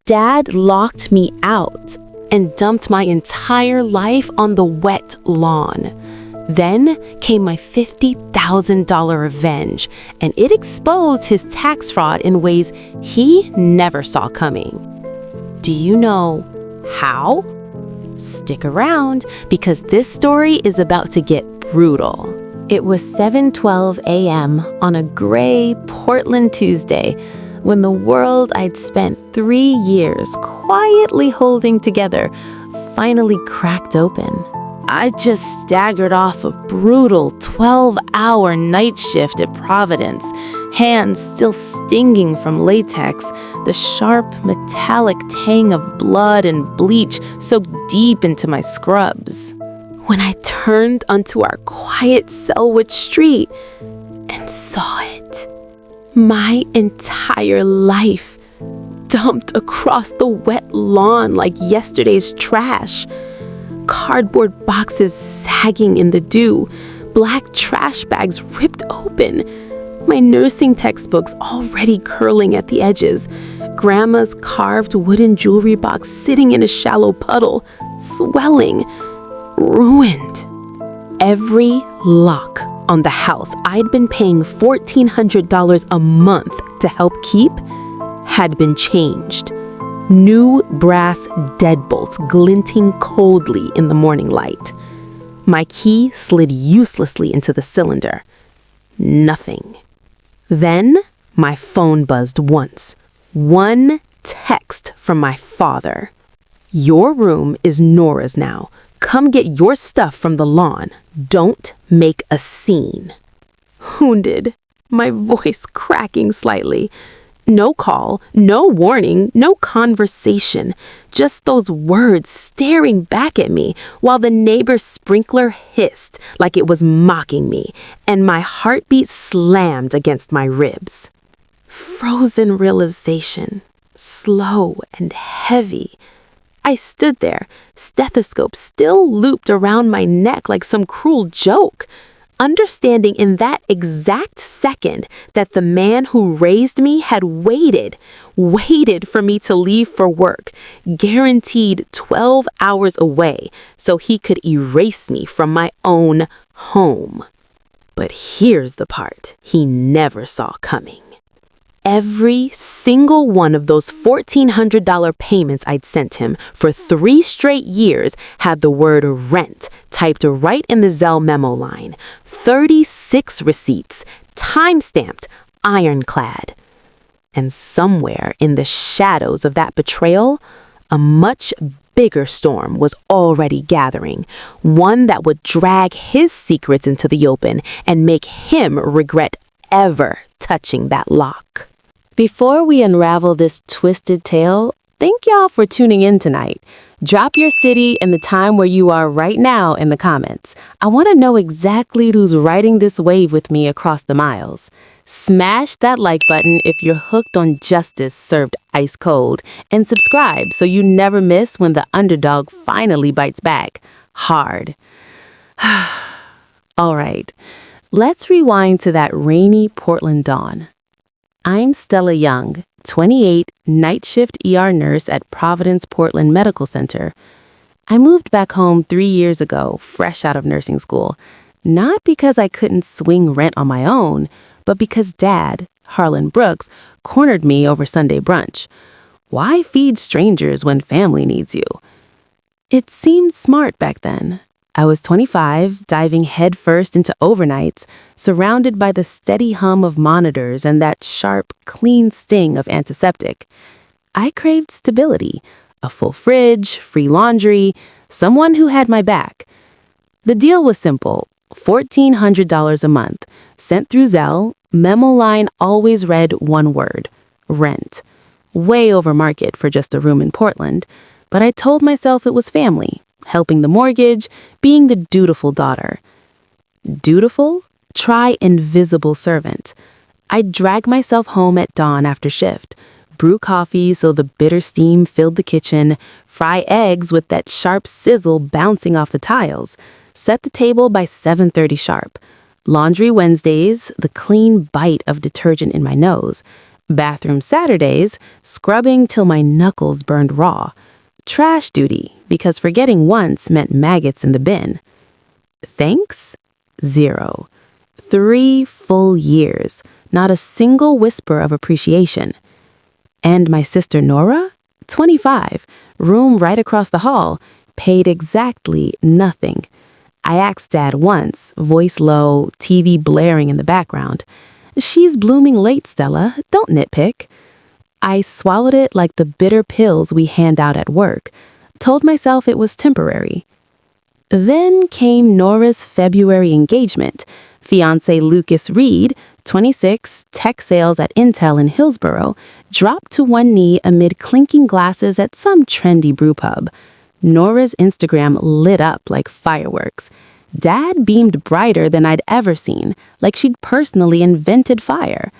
Dad locked me out and dumped my entire life on the wet lawn. Then came my $50,000 revenge, and it exposed his tax fraud in ways he never saw coming. Do you know how? Stick around, because this story is about to get brutal. It was 7:12 a.m. on a gray Portland Tuesday when the world I'd spent 3 years quietly holding together finally cracked open. I just staggered off a brutal 12-hour night shift at Providence, hands still stinging from latex, the sharp metallic tang of blood and bleach soaked deep into my scrubs. When I turned onto our quiet Selwood Street and saw it, my entire life dumped across the wet lawn like yesterday's trash. Cardboard boxes sagging in the dew, black trash bags ripped open, my nursing textbooks already curling at the edges, Grandma's carved wooden jewelry box sitting in a shallow puddle, swelling, ruined. Every lock on the house I'd been paying $1,400 a month to help keep had been changed. New brass deadbolts glinting coldly in the morning light. My key slid uselessly into the cylinder. Nothing. Then my phone buzzed once. One text from my father. "Your room is Nora's now. Come get your stuff from the lawn. Don't make a scene." Wounded, my voice cracking slightly. No call, no warning, no conversation. Just those words staring back at me while the neighbor's sprinkler hissed like it was mocking me, and my heartbeat slammed against my ribs. Frozen realization, slow and heavy. I stood there, stethoscope still looped around my neck like some cruel joke, understanding in that exact second that the man who raised me had waited for me to leave for work, guaranteed 12 hours away so he could erase me from my own home. But here's the part he never saw coming. Every single one of those $1,400 payments I'd sent him for 3 straight years had the word rent typed right in the Zelle memo line. 36 receipts, time-stamped, ironclad. And somewhere in the shadows of that betrayal, a much bigger storm was already gathering, one that would drag his secrets into the open and make him regret ever touching that lock. Before we unravel this twisted tale, thank y'all for tuning in tonight. Drop your city and the time where you are right now in the comments. I want to know exactly who's riding this wave with me across the miles. Smash that like button if you're hooked on justice served ice cold, and subscribe so you never miss when the underdog finally bites back hard. All right, let's rewind to that rainy Portland dawn. I'm Stella Young, 28, night shift ER nurse at Providence Portland Medical Center. I moved back home 3 years ago, fresh out of nursing school, not because I couldn't swing rent on my own, but because Dad, Harlan Brooks, cornered me over Sunday brunch. Why feed strangers when family needs you? It seemed smart back then. I was 25, diving headfirst into overnights, surrounded by the steady hum of monitors and that sharp, clean sting of antiseptic. I craved stability, a full fridge, free laundry, someone who had my back. The deal was simple, $1,400 a month, sent through Zelle, memo line always read one word, rent. Way over market for just a room in Portland, but I told myself it was family. Helping the mortgage, being the dutiful daughter. Dutiful? Try invisible servant. I'd drag myself home at dawn after shift, brew coffee so the bitter steam filled the kitchen, fry eggs with that sharp sizzle bouncing off the tiles, set the table by 7:30 sharp. Laundry Wednesdays, the clean bite of detergent in my nose. Bathroom Saturdays, scrubbing till my knuckles burned raw. Trash duty, because forgetting once meant maggots in the bin. Thanks? 0. 3 full years, not a single whisper of appreciation. And my sister Nora, 25, room right across the hall, paid exactly nothing. I asked Dad once, voice low, TV blaring in the background. "She's blooming late, Stella. Don't nitpick." I swallowed it like the bitter pills we hand out at work, told myself it was temporary. Then came Nora's February engagement. Fiancé Lucas Reed, 26, tech sales at Intel in Hillsboro, dropped to one knee amid clinking glasses at some trendy brewpub. Nora's Instagram lit up like fireworks. Dad beamed brighter than I'd ever seen, like she'd personally invented fire.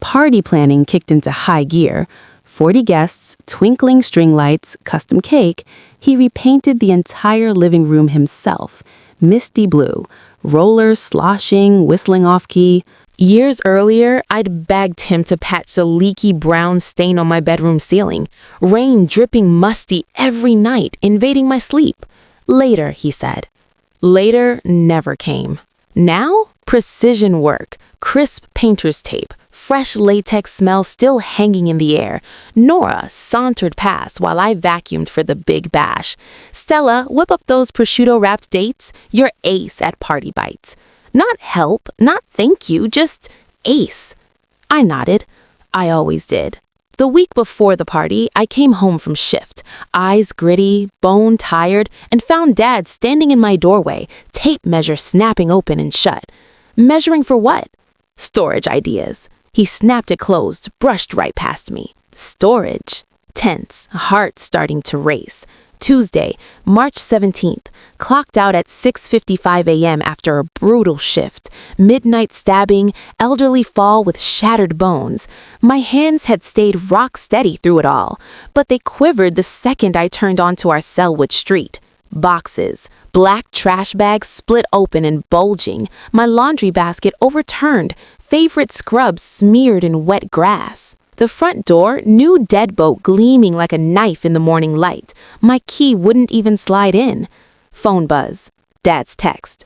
Party planning kicked into high gear. 40 guests, twinkling string lights, custom cake. He repainted the entire living room himself. Misty blue, rollers sloshing, whistling off-key. Years earlier, I'd begged him to patch the leaky brown stain on my bedroom ceiling. Rain dripping musty every night, invading my sleep. Later, he said. Later never came. Now, precision work, crisp painter's tape, fresh latex smell still hanging in the air. Nora sauntered past while I vacuumed for the big bash. "Stella, whip up those prosciutto-wrapped dates. You're ace at party bites." Not help, not thank you, just ace. I nodded. I always did. The week before the party, I came home from shift, eyes gritty, bone tired, and found Dad standing in my doorway, tape measure snapping open and shut. Measuring for what? Storage ideas. He snapped it closed, brushed right past me. Storage. Tense, heart starting to race. Tuesday, March 17th, clocked out at 6:55 a.m. after a brutal shift. Midnight stabbing, elderly fall with shattered bones. My hands had stayed rock steady through it all, but they quivered the second I turned onto our Selwood street. Boxes, black trash bags split open and bulging, my laundry basket overturned, favorite scrubs smeared in wet grass. The front door, new deadbolt gleaming like a knife in the morning light. My key wouldn't even slide in. Phone buzz. Dad's text.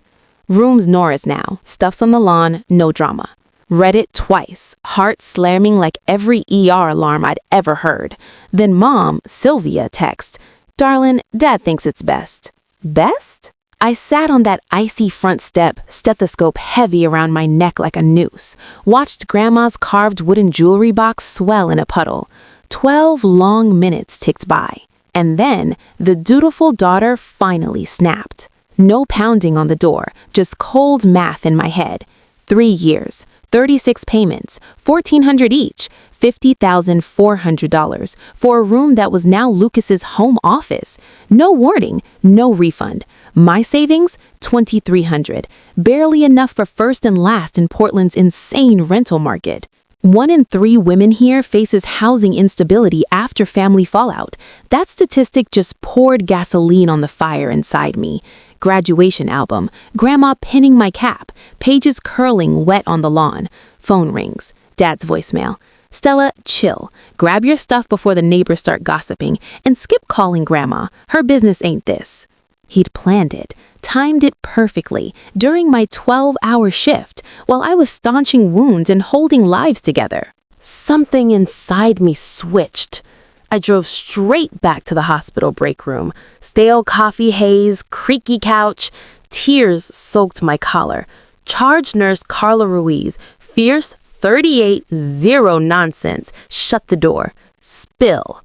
"Room's Nora's now. Stuff's on the lawn, no drama." Read it twice, heart slamming like every ER alarm I'd ever heard. Then Mom, Sylvia, text. "Darlin', Dad thinks it's best." Best? I sat on that icy front step, stethoscope heavy around my neck like a noose, watched Grandma's carved wooden jewelry box swell in a puddle. 12 long minutes ticked by. And then the dutiful daughter finally snapped. No pounding on the door, just cold math in my head. 3 years, 36 payments, $1,400 each, $50,400 for a room that was now Lucas's home office. No warning, no refund. My savings, $2,300, barely enough for first and last in Portland's insane rental market. 1 in 3 women here faces housing instability after family fallout. That statistic just poured gasoline on the fire inside me. Graduation album, Grandma pinning my cap, pages curling wet on the lawn. Phone rings. Dad's voicemail. "Stella, chill. Grab your stuff before the neighbors start gossiping and skip calling Grandma. Her business ain't this." He'd planned it, timed it perfectly during my 12-hour shift while I was staunching wounds and holding lives together. Something inside me switched. I drove straight back to the hospital break room. Stale coffee haze, creaky couch, tears soaked my collar. Charge nurse Carla Ruiz, fierce, 38, zero nonsense, shut the door. Spill.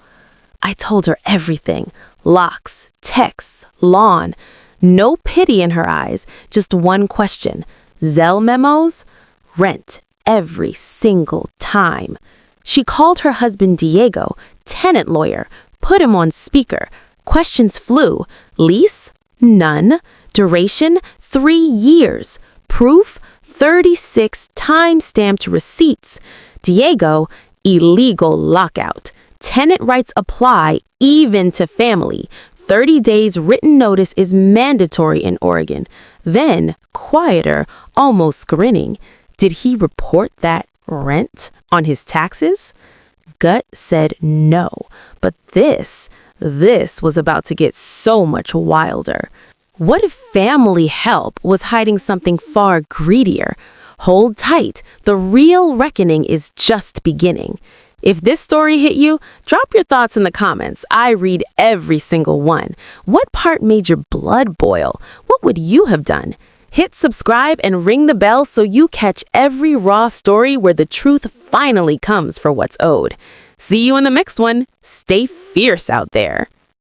I told her everything. Locks, texts, lawn. No pity in her eyes, just one question. Zelle memos? Rent, every single time. She called her husband Diego, tenant lawyer, put him on speaker. Questions flew. Lease? None. Duration? 3 years. Proof? 36 time-stamped receipts. Diego, illegal lockout. Tenant rights apply even to family. 30 days written notice is mandatory in Oregon. Then, quieter, almost grinning. Did he report that Rent on his taxes? Gut said no, but this was about to get so much wilder. What if family help was hiding something far greedier? Hold tight, the real reckoning is just beginning. If this story hit you, drop your thoughts in the comments. I read every single one. What part made your blood boil? What would you have done? Hit subscribe and ring the bell so you catch every raw story where the truth finally comes for what's owed. See you in the next one. Stay fierce out there.